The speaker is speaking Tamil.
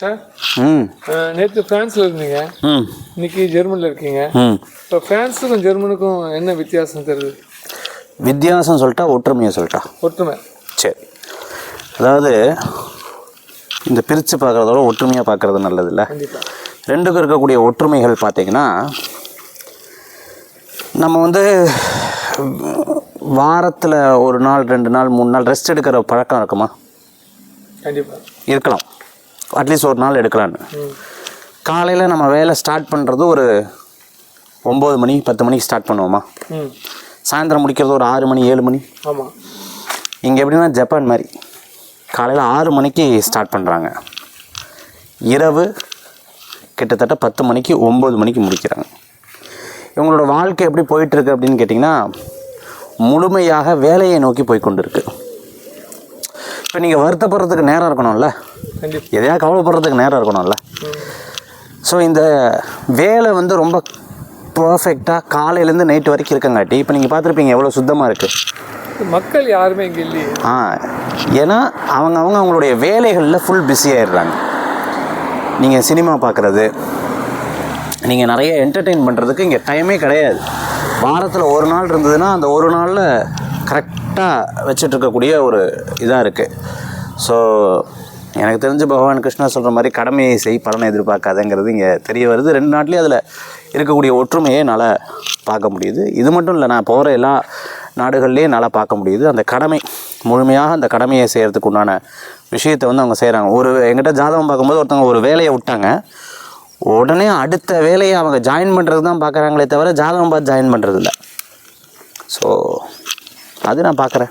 சார் நேற்று ஃப்ரான்ஸில் இருந்தீங்க, இன்னைக்கு ஜெர்மனியில் இருக்கீங்க. இப்போ ஃப்ரான்ஸுக்கும் ஜெர்மனுக்கும் என்ன வித்தியாசம் தெரியுது? வித்தியாசம் சொல்லிட்டா ஒற்றுமையை சொல்லிட்டா? ஒற்றுமை. சரி, அதாவது இந்த பிரித்து பார்க்குறதோட ஒற்றுமையாக பார்க்குறது நல்லது இல்லை? ரெண்டுக்கும் இருக்கக்கூடிய ஒற்றுமைகள் பார்த்திங்கன்னா, நம்ம வந்து வாரத்தில் ஒரு நாள் 2 நாள் 3 நாள் ரெஸ்ட் எடுக்கிற பழக்கம் இருக்குமா? கண்டிப்பாக இருக்கலாம். அட்லீஸ்ட் ஒரு நாள் எடுக்கலான்னு. காலையில் நம்ம வேலை ஸ்டார்ட் பண்ணுறது ஒரு 9 மணி 10 மணிக்கு ஸ்டார்ட் பண்ணுவோமா? சாயந்தரம் முடிக்கிறது ஒரு 6 மணி 7 மணி. ஆமாம். இங்கே எப்படின்னா ஜப்பான் மாதிரி காலையில் 6 மணிக்கு ஸ்டார்ட் பண்ணுறாங்க, இரவு கிட்டத்தட்ட 10 மணிக்கு 9 மணிக்கு முடிக்கிறாங்க. இவங்களோட வாழ்க்கை எப்படி போயிட்டுருக்கு அப்படின்னு கேட்டிங்கன்னா, முழுமையாக வேலையை நோக்கி போய்கொண்டு இருக்கு. இப்போ நீங்கள் வருத்தப்படுறதுக்கு நேரம் இருக்கணும்ல, எதையா கவலைப்படுறதுக்கு நேரம் இருக்கணும்ல. ஸோ இந்த வேலை வந்து ரொம்ப பர்ஃபெக்டாக காலையிலேருந்து நைட்டு வரைக்கும் இருக்கங்காட்டி இப்போ நீங்கள் பார்த்துருப்பீங்க எவ்வளோ சுத்தமாக இருக்குது. மக்கள் யாருமே இங்கே இல்லையே. ஏன்னா அவங்களுடைய வேலைகளில் ஃபுல் பிஸியாகிடுறாங்க. நீங்கள் சினிமா பார்க்குறது, நீங்கள் நிறைய என்டர்டெயின் பண்ணுறதுக்கு இங்கே டைமே கிடையாது. வாரத்தில் ஒரு நாள் இருந்ததுன்னா அந்த ஒரு நாளில் கரெக்டாக வச்சிட்ருக்கக்கூடிய ஒரு இதாக இருக்குது. ஸோ எனக்கு தெரிஞ்சு பகவான் கிருஷ்ணா சொல்கிற மாதிரி கடமையை செய் பலனை எதிர்பார்க்காதங்கிறது இங்கே தெரிய வருது. 2 நாட்லேயும் அதில் இருக்கக்கூடிய ஒற்றுமையை என்னால் பார்க்க முடியுது. இது மட்டும் இல்லை, நான் போகிற எல்லா நாடுகள்லேயும் என்னால் பார்க்க முடியுது. அந்த கடமை முழுமையாக அந்த கடமையை செய்கிறதுக்கு உண்டான விஷயத்தை வந்து அவங்க செய்கிறாங்க. எங்கிட்ட ஜாதகம் பார்க்கும்போது ஒருத்தவங்க ஒரு வேலையை விட்டாங்க, உடனே அடுத்த வேலையை அவங்க ஜாயின் பண்ணுறது தான் பார்க்குறாங்களே தவிர ஜாதகம் பார்த்து ஜாயின் பண்ணுறதில்ல. ஸோ அது நான் பார்க்குறேன்.